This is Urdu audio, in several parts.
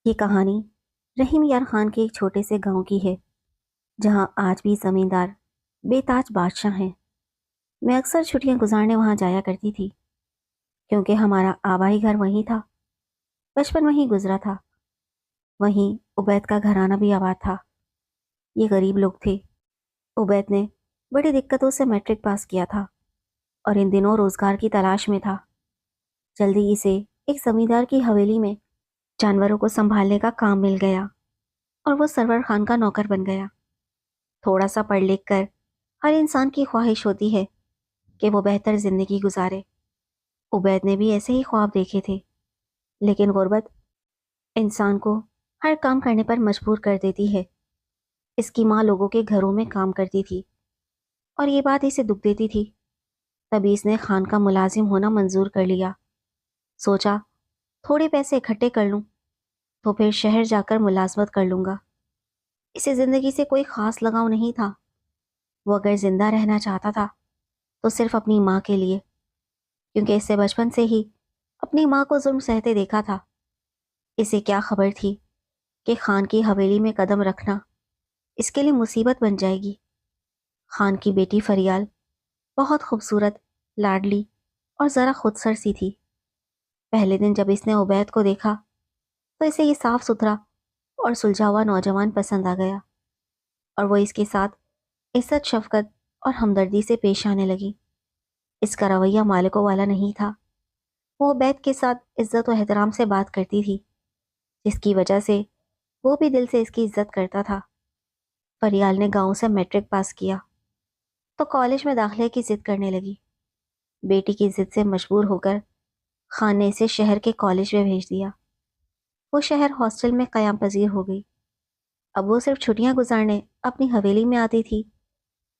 یہ کہانی رحیم یار خان کے ایک چھوٹے سے گاؤں کی ہے جہاں آج بھی زمیندار بے تاج بادشاہ ہیں۔ میں اکثر چھٹیاں گزارنے وہاں جایا کرتی تھی کیونکہ ہمارا آبائی گھر وہیں تھا، بچپن وہیں گزرا تھا۔ وہیں عبید کا گھرانہ بھی آباد تھا۔ یہ غریب لوگ تھے۔ عبید نے بڑی دقتوں سے میٹرک پاس کیا تھا اور ان دنوں روزگار کی تلاش میں تھا۔ جلدی اسے ایک زمیندار کی حویلی میں جانوروں کو سنبھالنے کا کام مل گیا اور وہ سرور خان کا نوکر بن گیا۔ تھوڑا سا پڑھ لکھ کر ہر انسان کی خواہش ہوتی ہے کہ وہ بہتر زندگی گزارے۔ عبید نے بھی ایسے ہی خواب دیکھے تھے، لیکن غربت انسان کو ہر کام کرنے پر مجبور کر دیتی ہے۔ اس کی ماں لوگوں کے گھروں میں کام کرتی تھی اور یہ بات اسے دکھ دیتی تھی۔ تبھی اس نے خان کا ملازم ہونا منظور کر لیا۔ سوچا تھوڑے پیسے اکٹھے کر لوں تو پھر شہر جا کر ملازمت کر لوں گا۔ اسے زندگی سے کوئی خاص لگاؤ نہیں تھا۔ وہ اگر زندہ رہنا چاہتا تھا تو صرف اپنی ماں کے لیے، کیونکہ اسے بچپن سے ہی اپنی ماں کو ظلم سہتے دیکھا تھا۔ اسے کیا خبر تھی کہ خان کی حویلی میں قدم رکھنا اس کے لیے مصیبت بن جائے گی۔ خان کی بیٹی فریال بہت خوبصورت، لاڈلی اور ذرا خود سر سی تھی۔ پہلے دن جب اس نے عبید کو دیکھا تو اسے یہ صاف ستھرا اور سلجھا ہوا نوجوان پسند آ گیا اور وہ اس کے ساتھ عزت، شفقت اور ہمدردی سے پیش آنے لگی۔ اس کا رویہ مالکوں والا نہیں تھا۔ وہ عبید کے ساتھ عزت و احترام سے بات کرتی تھی، جس کی وجہ سے وہ بھی دل سے اس کی عزت کرتا تھا۔ فریال نے گاؤں سے میٹرک پاس کیا تو کالج میں داخلے کی ضد کرنے لگی۔ بیٹی کی ضد سے مجبور ہو کر خان نے اسے شہر کے کالج میں بھیج دیا۔ وہ شہر ہاسٹل میں قیام پذیر ہو گئی۔ اب وہ صرف چھٹیاں گزارنے اپنی حویلی میں آتی تھی۔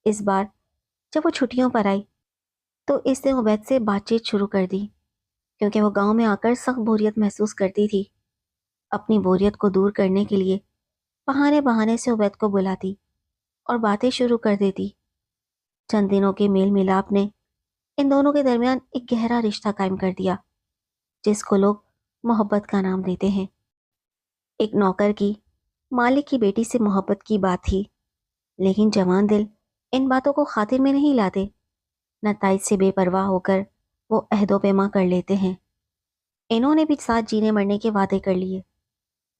اس بار جب وہ چھٹیوں پر آئی تو اس نے عبید سے بات چیت شروع کر دی، کیونکہ وہ گاؤں میں آ کر سخت بوریت محسوس کرتی تھی۔ اپنی بوریت کو دور کرنے کے لیے بہانے بہانے سے عبید کو بلاتی اور باتیں شروع کر دیتی۔ چند دنوں کے میل ملاپ نے ان دونوں کے درمیان ایک گہرا رشتہ قائم کر دیا، جس کو لوگ محبت کا نام دیتے ہیں۔ ایک نوکر کی مالک کی بیٹی سے محبت کی بات تھی، لیکن جوان دل ان باتوں کو خاطر میں نہیں لاتے۔ نتائج سے بے پرواہ ہو کر وہ عہد و پیما کر لیتے ہیں۔ انہوں نے بھی ساتھ جینے مرنے کے وعدے کر لیے،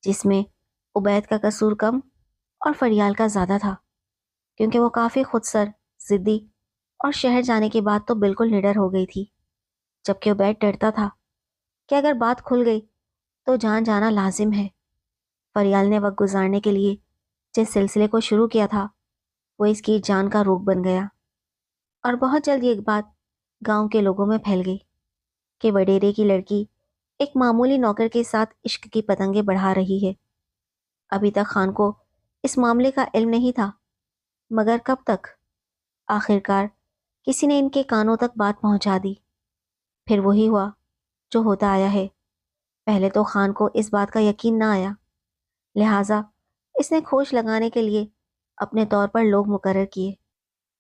جس میں عبید کا قصور کم اور فریال کا زیادہ تھا، کیونکہ وہ کافی خود سر، ضدی اور شہر جانے کے بعد تو بالکل نڈر ہو گئی تھی، جبکہ عبید ڈرتا تھا کہ اگر بات کھل گئی تو جان جانا لازم ہے۔ فریال نے وقت گزارنے کے لیے جس سلسلے کو شروع کیا تھا وہ اس کی جان کا روگ بن گیا، اور بہت جلد یہ بات گاؤں کے لوگوں میں پھیل گئی کہ وڈیرے کی لڑکی ایک معمولی نوکر کے ساتھ عشق کی پتنگیں بڑھا رہی ہے۔ ابھی تک خان کو اس معاملے کا علم نہیں تھا، مگر کب تک؟ آخرکار کسی نے ان کے کانوں تک بات پہنچا دی۔ پھر وہی ہوا جو ہوتا آیا ہے۔ پہلے تو خان کو اس بات کا یقین نہ آیا، لہٰذا اس نے کھوج لگانے کے لیے اپنے طور پر لوگ مقرر کیے،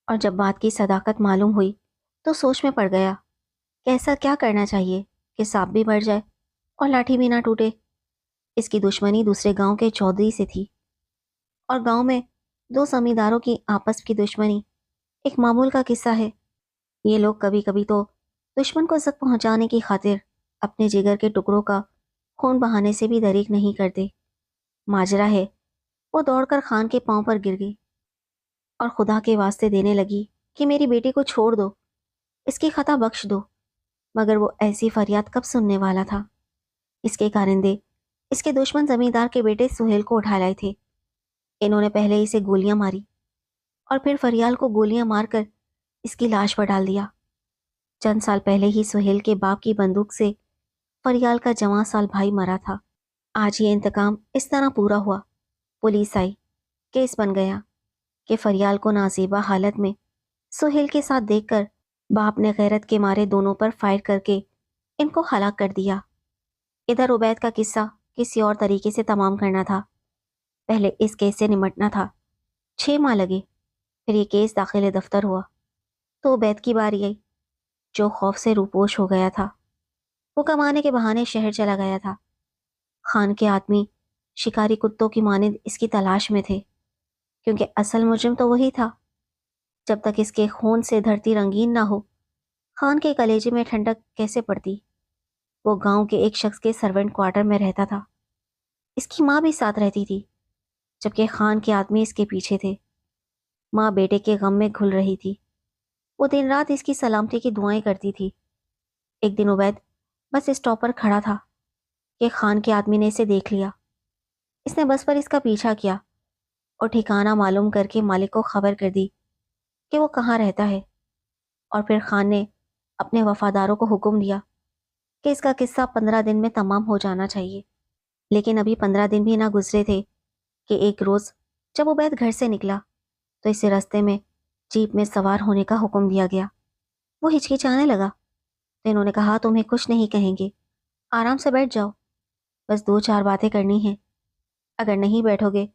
اور جب بات کی صداقت معلوم ہوئی تو سوچ میں پڑ گیا کہ ایسا کیا کرنا چاہیے کہ سانپ بھی مر جائے اور لاٹھی بھی نہ ٹوٹے۔ اس کی دشمنی دوسرے گاؤں کے چودھری سے تھی، اور گاؤں میں دو زمینداروں کی آپس کی دشمنی ایک معمول کا قصہ ہے۔ یہ لوگ کبھی کبھی تو دشمن کو زخم پہنچانے کی خاطر اپنے جگر کے ٹکڑوں کا خون بہانے سے بھی دریغ نہیں کرتے۔ ماجرا ہے، وہ دوڑ کر خان کے پاؤں پر گر گئی اور خدا کے واسطے دینے لگی کہ میری بیٹی کو چھوڑ دو، اس کی خطا بخش دو۔ مگر وہ ایسی فریاد کب سننے والا تھا؟ اس کے کارندے اس کے دشمن زمیندار کے بیٹے سہیل کو اٹھا لائے تھے۔ انہوں نے پہلے اسے گولیاں ماری اور پھر فریال کو گولیاں مار کر اس کی لاش پر ڈال دیا۔ چند سال پہلے ہی سہیل کے باپ کی بندوق سے فریال کا جوان سال بھائی مرا تھا۔ آج یہ انتقام اس طرح پورا ہوا۔ پولیس آئی، کیس بن گیا کہ فریال کو نازیبا حالت میں سہیل کے ساتھ دیکھ کر باپ نے غیرت کے مارے دونوں پر فائر کر کے ان کو ہلاک کر دیا۔ ادھر عبید کا قصہ کسی اور طریقے سے تمام کرنا تھا۔ پہلے اس کیس سے نمٹنا تھا۔ 6 ماہ لگے، پھر یہ کیس داخل دفتر ہوا تو عبید کی باری آئی، جو خوف سے روپوش ہو گیا تھا۔ وہ کمانے کے بہانے شہر چلا گیا تھا۔ خان کے آدمی شکاری کتوں کی مانند اس کی تلاش میں تھے، کیونکہ اصل مجرم تو وہی تھا۔ جب تک اس کے خون سے دھرتی رنگین نہ ہو، خان کے کلیجے میں ٹھنڈک کیسے پڑتی؟ وہ گاؤں کے ایک شخص کے سرونٹ کوارٹر میں رہتا تھا۔ اس کی ماں بھی ساتھ رہتی تھی، جبکہ خان کے آدمی اس کے پیچھے تھے۔ ماں بیٹے کے غم میں گھل رہی تھی۔ وہ دن رات اس کی سلامتی کی دعائیں کرتی تھی۔ ایک دن عبید بس اسٹاپ پر کھڑا تھا کہ خان کے آدمی نے اسے دیکھ لیا۔ اس نے بس پر اس کا پیچھا کیا اور ٹھکانہ معلوم کر کے مالک کو خبر کر دی کہ وہ کہاں رہتا ہے، اور پھر خان نے اپنے وفاداروں کو حکم دیا کہ اس کا قصہ 15 دن میں تمام ہو جانا چاہیے۔ لیکن ابھی 15 دن بھی نہ گزرے تھے کہ ایک روز جب عبید گھر سے نکلا تو اسے راستے میں جیپ میں سوار ہونے کا حکم دیا گیا۔ وہ ہچکچانے لگا تو انہوں نے کہا، تمہیں کچھ نہیں کہیں گے، آرام سے بیٹھ جاؤ، بس 2-4 باتیں کرنی ہیں۔ اگر نہیں بیٹھو گے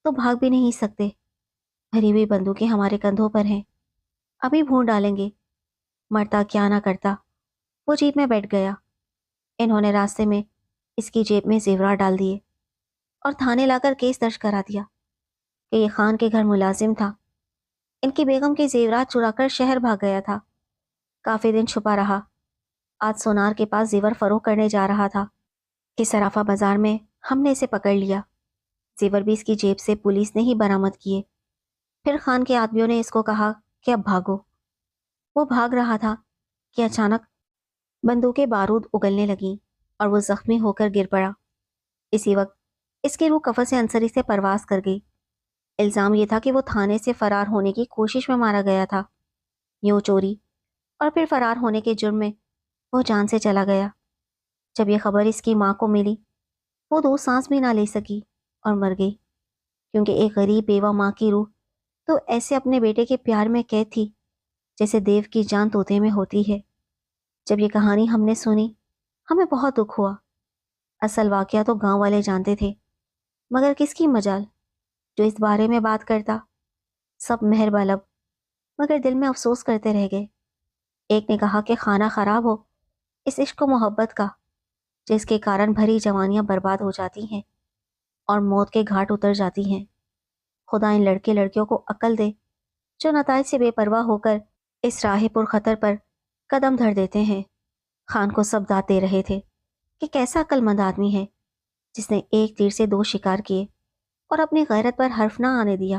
تو بھاگ بھی نہیں سکتے، بھری ہوئی بندوقیں ہمارے کندھوں پر ہیں، ابھی بھون ڈالیں گے۔ مرتا کیا نہ کرتا، وہ جیپ میں بیٹھ گیا۔ انہوں نے راستے میں اس کی جیب میں زیورات ڈال دیے اور تھانے لا کر کیس درج کرا دیا کہ یہ خان کے گھر ملازم تھا، ان کی بیگم کے زیورات چرا کر شہر بھاگ گیا تھا، کافی دن چھپا رہا، آج سونار کے پاس زیور فروخت کرنے جا رہا تھا کہ صرافہ بازار میں ہم نے اسے پکڑ لیا۔ زیور بھی اس کی جیب سے پولیس نے ہی برآمد کیے۔ پھر خان کے آدمیوں نے اس کو کہا کہ اب بھاگو۔ وہ بھاگ رہا تھا کہ اچانک بندوقیں بارود اگلنے لگیں اور وہ زخمی ہو کر گر پڑا۔ اسی وقت اس کی روح قفس انصری سے پرواز کر گئی۔ الزام یہ تھا کہ وہ تھانے سے فرار ہونے کی کوشش میں مارا گیا تھا، یوں چوری اور پھر فرار ہونے کے جرم میں وہ جان سے چلا گیا۔ جب یہ خبر اس کی ماں کو ملی، وہ 2 سانس بھی نہ لے سکی اور مر گئی، کیونکہ ایک غریب بیوہ ماں کی روح تو ایسے اپنے بیٹے کے پیار میں قید تھی جیسے دیو کی جان طوطے میں ہوتی ہے۔ جب یہ کہانی ہم نے سنی، ہمیں بہت دکھ ہوا۔ اصل واقعہ تو گاؤں والے جانتے تھے، مگر کس کی مجال جو اس بارے میں بات کرتا۔ سب مہر بلب، مگر دل میں افسوس کرتے رہ گئے۔ ایک نے کہا کہ خانہ خراب ہو اس عشق و محبت کا، جس کے کارن بھری جوانیاں برباد ہو جاتی ہیں اور موت کے گھاٹ اتر جاتی ہیں۔ خدا ان لڑکے لڑکیوں کو عقل دے جو نتائج سے بے پرواہ ہو کر اس راہ پر خطر پر قدم دھر دیتے ہیں۔ خان کو سب داد دے رہے تھے کہ کیسا عقل مند آدمی ہے جس نے ایک تیر سے 2 شکار کیے اور اپنی غیرت پر حرف نہ آنے دیا۔